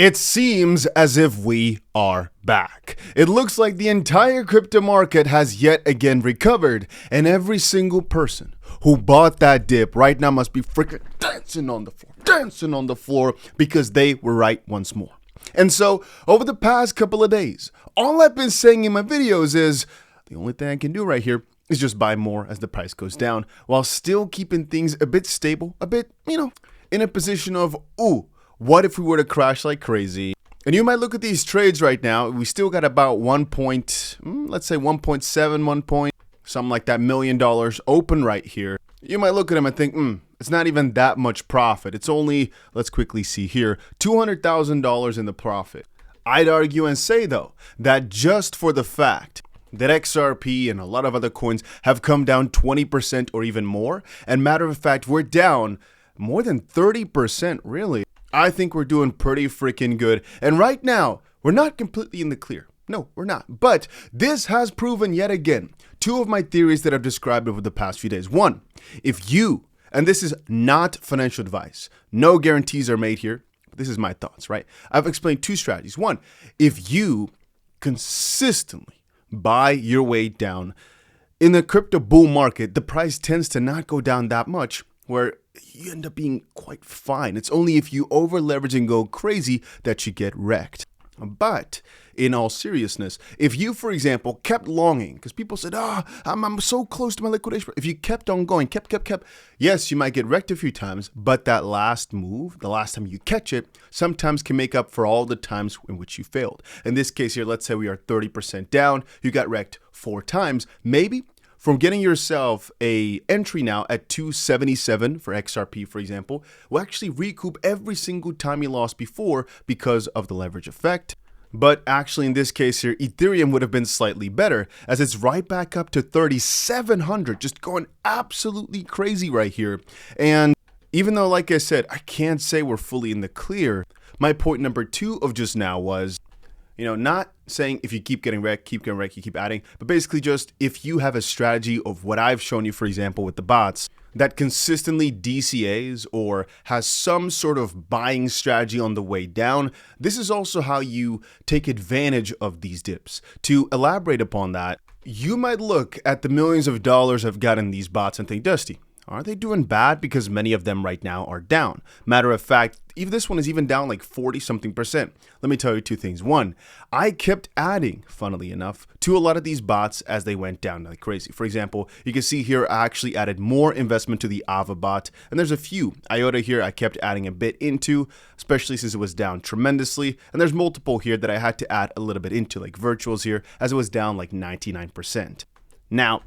It seems as if we are back. It looks like the entire crypto market has yet again recovered, and every single person who bought that dip right now must be freaking dancing on the floor because they were right once more. And so over the past couple of days, all I've been saying in my videos is the only thing I can do right here is just buy more as the price goes down while still keeping things a bit stable, a bit, in a position of, ooh, what if we were to crash like crazy? And you might look at these trades right now. We still got about let's say 1.7, something like that, $1 million open right here. You might look at them and think, it's not even that much profit. It's only, let's quickly see here, $200,000 in the profit. I'd argue and say though, that just for the fact that XRP and a lot of other coins have come down 20% or even more, and matter of fact, we're down more than 30% really. I think we're doing pretty freaking good. And right now, we're not completely in the clear. No, we're not. But this has proven yet again two of my theories that I've described over the past few days. One, if you, and this is not financial advice, no guarantees are made here. This is my thoughts, right? I've explained two strategies. One, if you consistently buy your way down in the crypto bull market, the price tends to not go down that much, where you end up being quite fine. It's only if you over leverage and go crazy that you get wrecked. But in all seriousness, if you, for example, kept longing, because people said, I'm so close to my liquidation. If you kept on going, kept, yes, you might get wrecked a few times, but that last move, the last time you catch it, sometimes can make up for all the times in which you failed. In this case here, let's say we are 30% down, you got wrecked 4 times, maybe. From getting yourself a entry now at 277 for XRP, for example, will actually recoup every single time you lost before because of the leverage effect. But actually in this case here, Ethereum would have been slightly better as it's right back up to 3,700, just going absolutely crazy right here. And even though, like I said, I can't say we're fully in the clear, my point number 2 of just now was, not saying if you keep getting wrecked, you keep adding, but basically just if you have a strategy of what I've shown you, for example, with the bots, that consistently DCAs or has some sort of buying strategy on the way down, this is also how you take advantage of these dips. To elaborate upon that, you might look at the millions of dollars I've got in these bots and think, Dusty, are they doing bad? Because many of them right now are down. Matter of fact, even this one is even down like 40-something%. Let me tell you 2 things. One, I kept adding, funnily enough, to a lot of these bots as they went down like crazy. For example, you can see here I actually added more investment to the Ava bot, and there's a few. IOTA here I kept adding a bit into, especially since it was down tremendously. And there's multiple here that I had to add a little bit into, like virtuals here, as it was down like 99%. Now,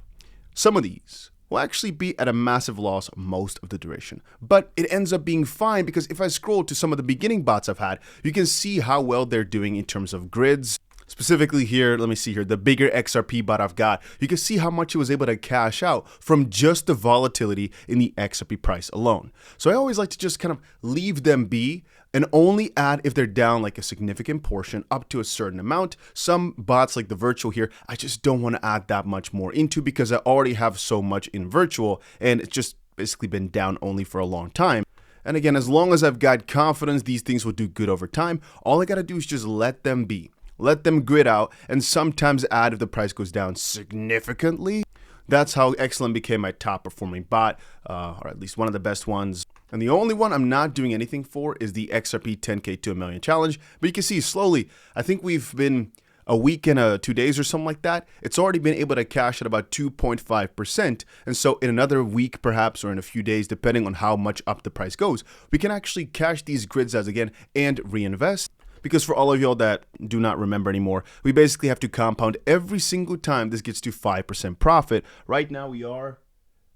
some of these will actually be at a massive loss most of the duration. But it ends up being fine because if I scroll to some of the beginning bots I've had, you can see how well they're doing in terms of grids. Specifically here, let me see here, the bigger XRP bot I've got, you can see how much it was able to cash out from just the volatility in the XRP price alone. So I always like to just kind of leave them be and only add if they're down like a significant portion up to a certain amount. Some bots like the virtual here, I just don't want to add that much more into because I already have so much in virtual and it's just basically been down only for a long time. And again, as long as I've got confidence these things will do good over time, all I got to do is just let them be. Let them grid out and sometimes add if the price goes down significantly. That's how Excellent became my top performing bot, or at least one of the best ones. And the only one I'm not doing anything for is the XRP 10K to $1 million challenge. But you can see slowly, I think we've been a week and 2 days or something like that. It's already been able to cash at about 2.5%. And so in another week, perhaps, or in a few days, depending on how much up the price goes, we can actually cash these grids as again and reinvest. Because for all of y'all that do not remember anymore, we basically have to compound every single time this gets to 5% profit. Right now we are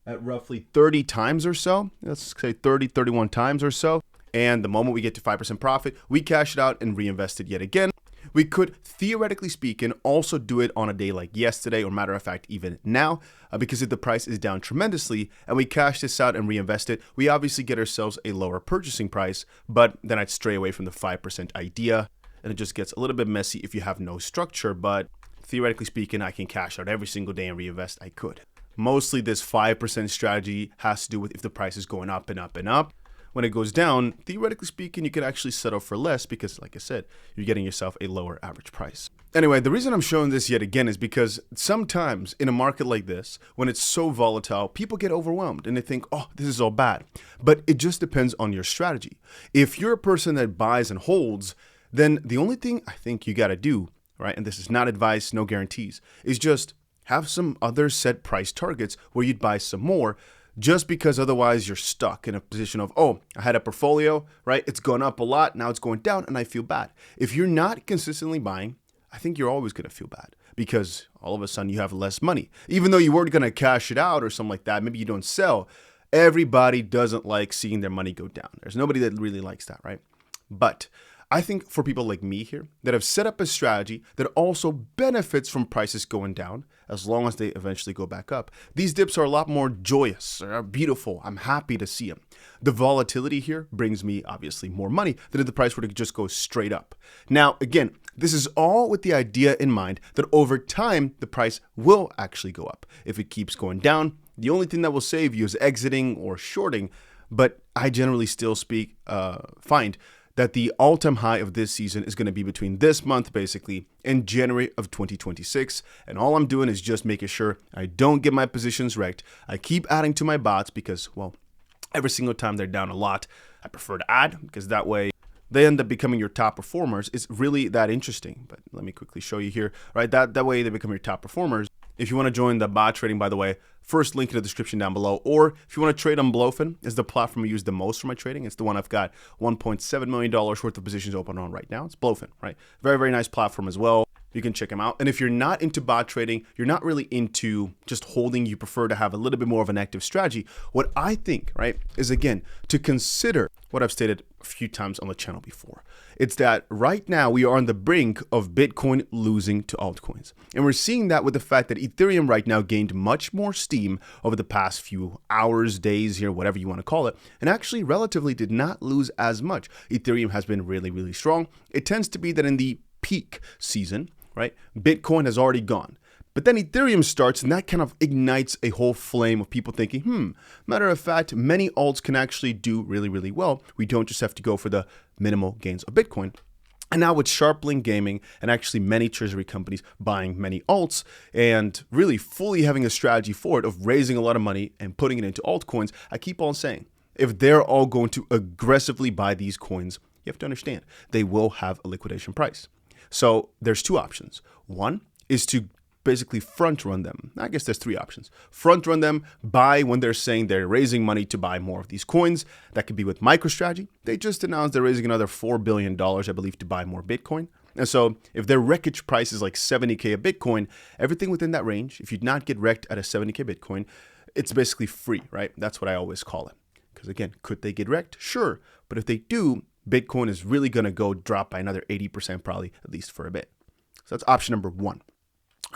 at roughly 30 times or so. Let's say 31 times or so. And the moment we get to 5% profit, we cash it out and reinvest it yet again. We could, theoretically speaking, also do it on a day like yesterday, or matter of fact, even now, because if the price is down tremendously and we cash this out and reinvest it, we obviously get ourselves a lower purchasing price, but then I'd stray away from the 5% idea, and it just gets a little bit messy if you have no structure, but theoretically speaking, I can cash out every single day and reinvest. I could. Mostly this 5% strategy has to do with if the price is going up and up and up. when it goes down, theoretically speaking, you can actually settle for less because, like I said, you're getting yourself a lower average price. Anyway, the reason I'm showing this yet again is because sometimes in a market like this, when it's so volatile, people get overwhelmed and they think, oh, this is all bad. But it just depends on your strategy. If you're a person that buys and holds, then the only thing I think you got to do, right, and this is not advice, no guarantees, is just have some other set price targets where you'd buy some more, just because otherwise you're stuck in a position of, oh, I had a portfolio, right? It's gone up a lot. Now it's going down and I feel bad. If you're not consistently buying, I think you're always going to feel bad because all of a sudden you have less money. Even though you weren't going to cash it out or something like that, maybe you don't sell. Everybody doesn't like seeing their money go down. There's nobody that really likes that, right? But I think for people like me here that have set up a strategy that also benefits from prices going down, as long as they eventually go back up, these dips are a lot more joyous, are beautiful. I'm happy to see them. The volatility here brings me obviously more money than if the price were to just go straight up. Now, again, this is all with the idea in mind that over time, the price will actually go up. If it keeps going down, the only thing that will save you is exiting or shorting. But I generally still find that the all-time high of this season is going to be between this month, basically, and January of 2026. And all I'm doing is just making sure I don't get my positions wrecked. I keep adding to my bots because, well, every single time they're down a lot, I prefer to add because that way they end up becoming your top performers. It's really that interesting. But let me quickly show you here, right? That way they become your top performers. If you want to join the bot trading, by the way, first link in the description down below. Or if you want to trade on 𝗂𝗂𝗂, is the platform I use the most for my trading. It's the one I've got $1.7 million worth of positions open on right now. It's 𝗂𝗂𝗂, right? Very, very nice platform as well. You can check them out. And if you're not into bot trading, you're not really into just holding, you prefer to have a little bit more of an active strategy, what I think, right, is again, to consider what I've stated a few times on the channel before. It's that right now we are on the brink of Bitcoin losing to altcoins. And we're seeing that with the fact that Ethereum right now gained much more steam over the past few hours, days here, whatever you want to call it, and actually relatively did not lose as much. Ethereum has been really, really strong. It tends to be that in the peak season, right, Bitcoin has already gone. But then Ethereum starts and that kind of ignites a whole flame of people thinking, matter of fact, many alts can actually do really, really well. We don't just have to go for the minimal gains of Bitcoin. And now with 𝗕𝗓𝗋 Gaming and actually many treasury companies buying many alts and really fully having a strategy for it of raising a lot of money and putting it into altcoins, I keep on saying, if they're all going to aggressively buy these coins, you have to understand, they will have a liquidation price. So there's two options. One is to basically front run them. I guess there's three options. Front run them, buy when they're saying they're raising money to buy more of these coins. That could be with MicroStrategy. They just announced they're raising another $4 billion, I believe, to buy more Bitcoin. And so if their wreckage price is like 70K a Bitcoin, everything within that range, if you not get wrecked at a 70K Bitcoin, it's basically free, right? That's what I always call it. Because again, could they get wrecked? Sure. But if they do, Bitcoin is really going to go drop by another 80% probably, at least for a bit. So that's option number one.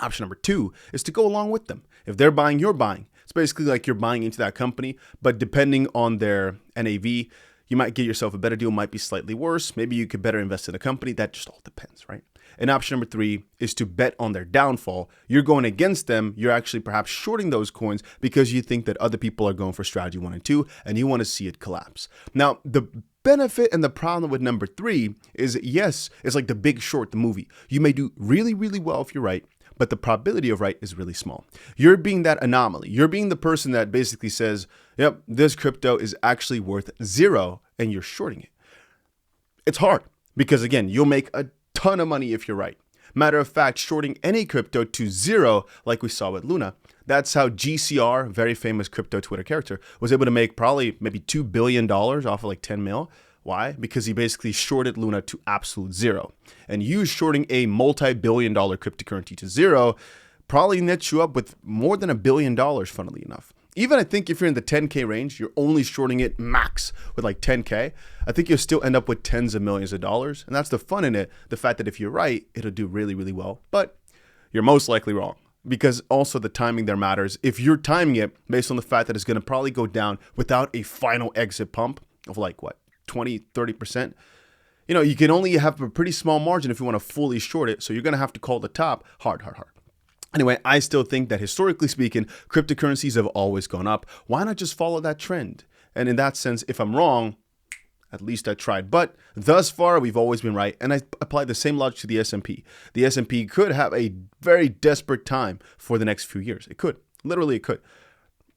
Option number two is to go along with them. If they're buying, you're buying. It's basically like you're buying into that company, but depending on their NAV, you might get yourself a better deal, might be slightly worse. Maybe you could better invest in a company. That just all depends, right? And option number three is to bet on their downfall. You're going against them. You're actually perhaps shorting those coins because you think that other people are going for strategy 1 and 2, and you want to see it collapse. Now, the benefit and the problem with number three is, yes, it's like The Big Short, the movie. You may do really, really well if you're right, but the probability of right is really small. You're being that anomaly. You're being the person that basically says, yep, this crypto is actually worth 0 and you're shorting it. It's hard because, again, you'll make a ton of money if you're right. Matter of fact, shorting any crypto to 0, like we saw with Luna, that's how GCR, very famous crypto Twitter character, was able to make probably maybe $2 billion off of like 10 mil. Why? Because he basically shorted Luna to absolute 0. And you shorting a multi-billion-dollar cryptocurrency to 0 probably nets you up with more than $1 billion, funnily enough. Even I think if you're in the 10K range, you're only shorting it max with like 10K. I think you'll still end up with tens of millions of dollars. And that's the fun in it. The fact that if you're right, it'll do really, really well. But you're most likely wrong. Because also the timing there matters. If you're timing it based on the fact that it's going to probably go down without a final exit pump of like what? 20, 30%, you can only have a pretty small margin if you want to fully short it. So you're going to have to call the top hard. Anyway, I still think that historically speaking, cryptocurrencies have always gone up. Why not just follow that trend? And in that sense, if I'm wrong, At least I tried. But thus far, we've always been right. And I applied the same logic to the S&P. The S&P could have a very desperate time for the next few years. It could. Literally, it could.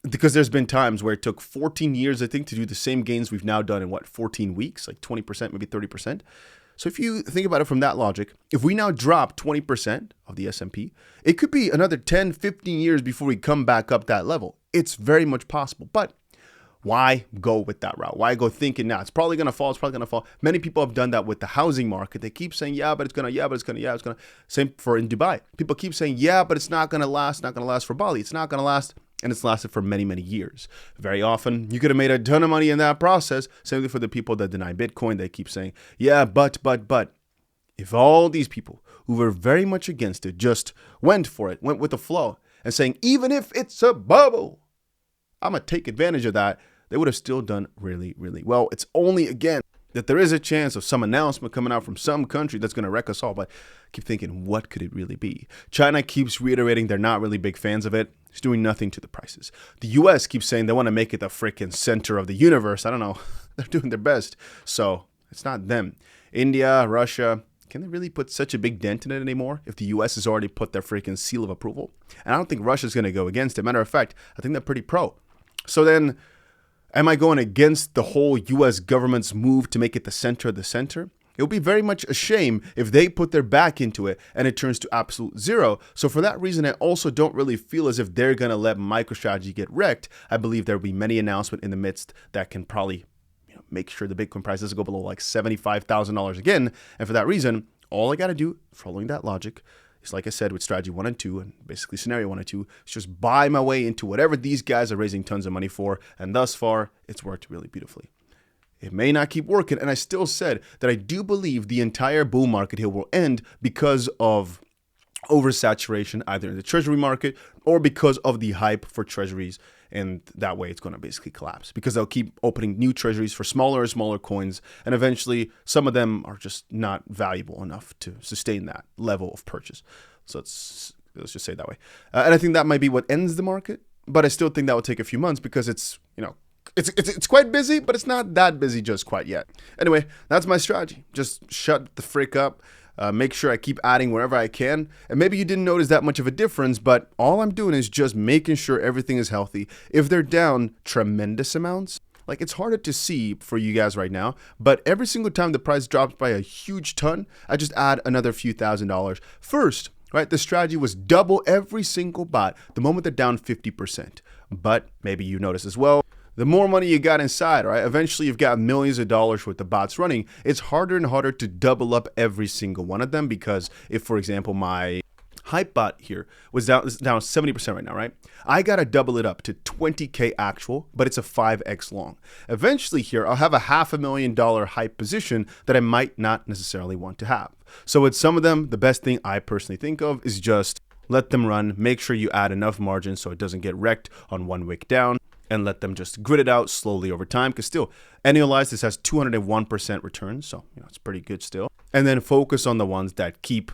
Because there's been times where it took 14 years, I think, to do the same gains we've now done in, 14 weeks? Like 20%, maybe 30%. So if you think about it from that logic, if we now drop 20% of the S&P, it could be another 10, 15 years before we come back up that level. It's very much possible. But why go with that route? Why go thinking, it's probably going to fall, it's probably going to fall. Many people have done that with the housing market. They keep saying, yeah, but it's going to. Same for in Dubai. People keep saying, yeah, but it's not going to last, for Bali. It's not going to last. And it's lasted for many, many years. Very often, you could have made a ton of money in that process. Same thing for the people that deny Bitcoin. They keep saying, yeah, but. If all these people who were very much against it just went for it, went with the flow, and saying, even if it's a bubble, I'm going to take advantage of that, they would have still done really, really well. It's only, again, that there is a chance of some announcement coming out from some country that's going to wreck us all. But I keep thinking, what could it really be? China keeps reiterating they're not really big fans of it. It's doing nothing to the prices. The US keeps saying they want to make it the freaking center of the universe. I don't know. They're doing their best. So it's not them. India, Russia, can they really put such a big dent in it anymore if the US has already put their freaking seal of approval? And I don't think Russia's going to go against it. Matter of fact, I think they're pretty pro. So then, am I going against the whole U.S. government's move to make it the center of the center? It would be very much a shame if they put their back into it and it turns to absolute zero. So for that reason, I also don't really feel as if they're going to let MicroStrategy get wrecked. I believe there will be many announcements in the midst that can probably make sure the Bitcoin price doesn't go below like $75,000 again. And for that reason, all I got to do, following that logic, is like I said with strategy 1 and 2, and basically scenario 1 and 2, is just buy my way into whatever these guys are raising tons of money for. And thus far, it's worked really beautifully. It may not keep working. And I still said that I do believe the entire bull market here will end because of oversaturation, either in the treasury market or because of the hype for treasuries. And that way it's going to basically collapse because they'll keep opening new treasuries for smaller and smaller coins. And eventually some of them are just not valuable enough to sustain that level of purchase. So let's just say it that way. And I think that might be what ends the market. But I still think that will take a few months because it's quite busy, but it's not that busy just quite yet. Anyway, that's my strategy. Just shut the frick up. Make sure I keep adding wherever I can. And maybe you didn't notice that much of a difference, but all I'm doing is just making sure everything is healthy. If they're down tremendous amounts, like it's harder to see for you guys right now, but every single time the price drops by a huge ton, I just add another few $1,000s. First, right, the strategy was double every single bot the moment they're down 50%. But maybe you notice as well, the more money you got inside, right? Eventually, you've got millions of dollars with the bots running. It's harder and harder to double up every single one of them because if, for example, my hype bot here was down 70% right now, right? I got to double it up to 20K actual, but it's a 5X long. Eventually here, I'll have a $500,000 hype position that I might not necessarily want to have. So with some of them, the best thing I personally think of is just let them run. Make sure you add enough margin so it doesn't get wrecked on 1 wick down. And let them just grit it out slowly over time. Because still, annualized, this has 201% return. So, it's pretty good still. And then focus on the ones that keep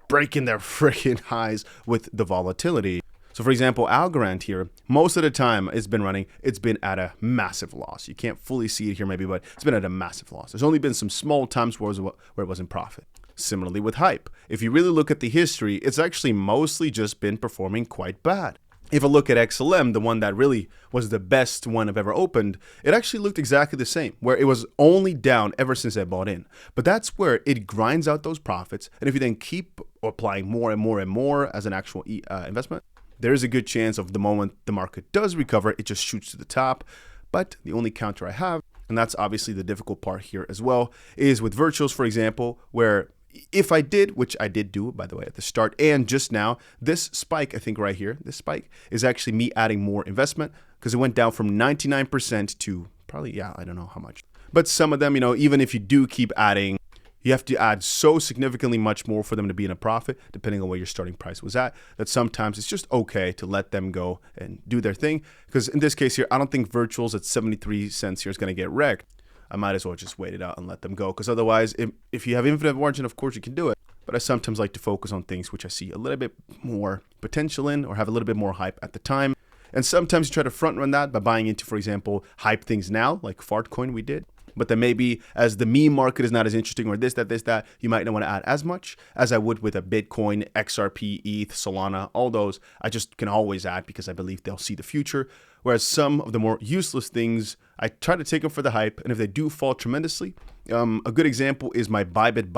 breaking their freaking highs with the volatility. So, for example, Algorand here, most of the time it's been running, it's been at a massive loss. You can't fully see it here maybe, but it's been at a massive loss. There's only been some small times where it was in profit. Similarly with hype. If you really look at the history, it's actually mostly just been performing quite bad. If I look at XLM, the one that really was the best one I've ever opened, it actually looked exactly the same, where it was only down ever since I bought in. But that's where it grinds out those profits. And if you then keep applying more and more and more as an actual investment, there's a good chance of the moment the market does recover, it just shoots to the top. But the only counter I have, and that's obviously the difficult part here as well, is with virtuals, for example, where if I did, which I did do, by the way, at the start and just now, this spike, I think right here, this spike is actually me adding more investment because it went down from 99% to probably, I don't know how much. But some of them, even if you do keep adding, you have to add so significantly much more for them to be in a profit, depending on where your starting price was at, that sometimes it's just okay to let them go and do their thing. Because in this case here, I don't think virtuals at 73 cents here is going to get wrecked. I might as well just wait it out and let them go. Because otherwise, if you have infinite margin, of course you can do it. But I sometimes like to focus on things which I see a little bit more potential in or have a little bit more hype at the time. And sometimes you try to front run that by buying into, for example, hype things now, like Fartcoin we did. But then maybe as the meme market is not as interesting, or this, that, you might not want to add as much as I would with a Bitcoin, XRP, ETH, Solana, all those. I just can always add because I believe they'll see the future. Whereas some of the more useless things, I try to take them for the hype. And if they do fall tremendously, a good example is my Bybit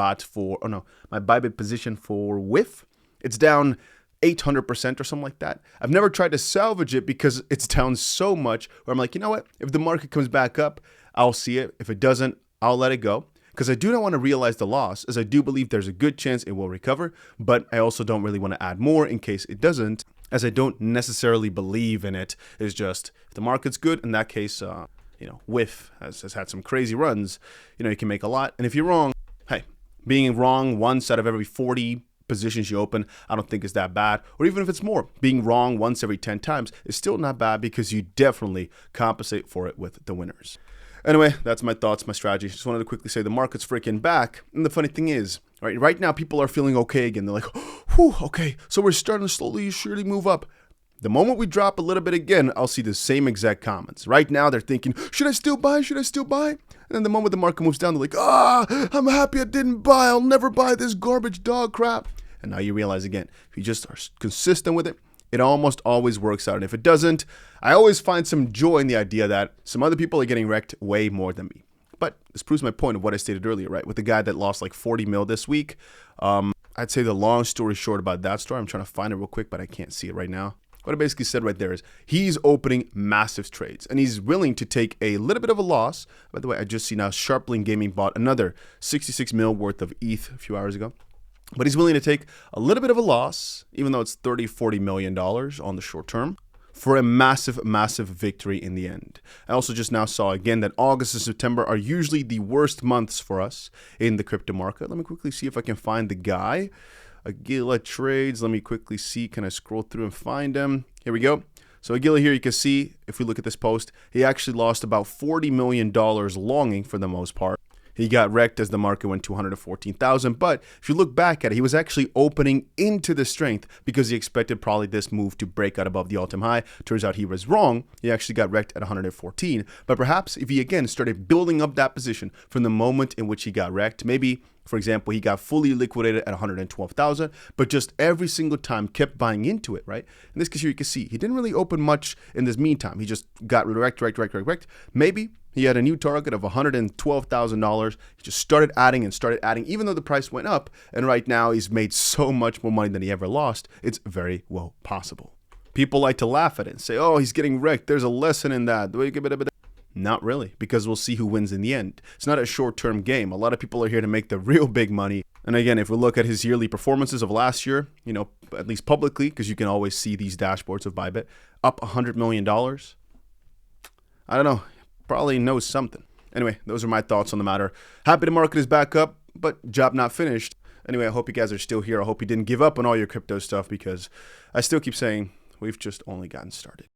my Bybit position for WIF. It's down 800% or something like that. I've never tried to salvage it because it's down so much where I'm like, you know what? If the market comes back up, I'll see it. If it doesn't, I'll let it go. Because I do not want to realize the loss, as I do believe there's a good chance it will recover, but I also don't really want to add more in case it doesn't, as I don't necessarily believe in it. It's just, if the market's good, in that case, WIF has had some crazy runs, you can make a lot. And if you're wrong, hey, being wrong once out of every 40 positions you open, I don't think is that bad. Or even if it's more, being wrong once every 10 times is still not bad because you definitely compensate for it with the winners. Anyway, that's my thoughts, my strategy. Just wanted to quickly say the market's freaking back. And the funny thing is, right now people are feeling okay again. They're like, whew, okay, so we're starting to slowly, surely move up. The moment we drop a little bit again, I'll see the same exact comments. Right now, they're thinking, should I still buy? Should I still buy? And then the moment the market moves down, they're like, I'm happy I didn't buy. I'll never buy this garbage dog crap. And now you realize again, if you just are consistent with it, it almost always works out. And if it doesn't, I always find some joy in the idea that some other people are getting wrecked way more than me. But this proves my point of what I stated earlier, right? With the guy that lost like 40 mil this week. I'd say the long story short about that story, I'm trying to find it real quick, but I can't see it right now. What I basically said right there is he's opening massive trades and he's willing to take a little bit of a loss. By the way, I just see now Sharplink Gaming bought another 66 mil worth of ETH a few hours ago. But he's willing to take a little bit of a loss, even though it's $30-40 million on the short term, for a massive, massive victory in the end. I also just now saw again that August and September are usually the worst months for us in the crypto market. Let me quickly see if I can find the guy. Aguila Trades. Let me quickly see. Can I scroll through and find him? Here we go. So Aguila here, you can see, if we look at this post, he actually lost about $40 million longing for the most part. He got wrecked as the market went to 114,000. But if you look back at it, he was actually opening into the strength because he expected probably this move to break out above the all-time high. Turns out he was wrong. He actually got wrecked at 114. But perhaps if he again started building up that position from the moment in which he got wrecked, maybe, for example, he got fully liquidated at 112,000, but just every single time kept buying into it, right? In this case here, you can see he didn't really open much in this meantime. He just got wrecked. Maybe he had a new target of $112,000. He just started adding, even though the price went up. And right now he's made so much more money than he ever lost. It's very well possible. People like to laugh at it and say, oh, he's getting wrecked. There's a lesson in that. Not really, because we'll see who wins in the end. It's not a short-term game. A lot of people are here to make the real big money. And again, if we look at his yearly performances of last year, at least publicly, because you can always see these dashboards of Bybit, up $100 million. I don't know. Probably knows something. Anyway, those are my thoughts on the matter. Happy the market is back up, but job not finished. Anyway, I hope you guys are still here. I hope you didn't give up on all your crypto stuff because I still keep saying we've just only gotten started.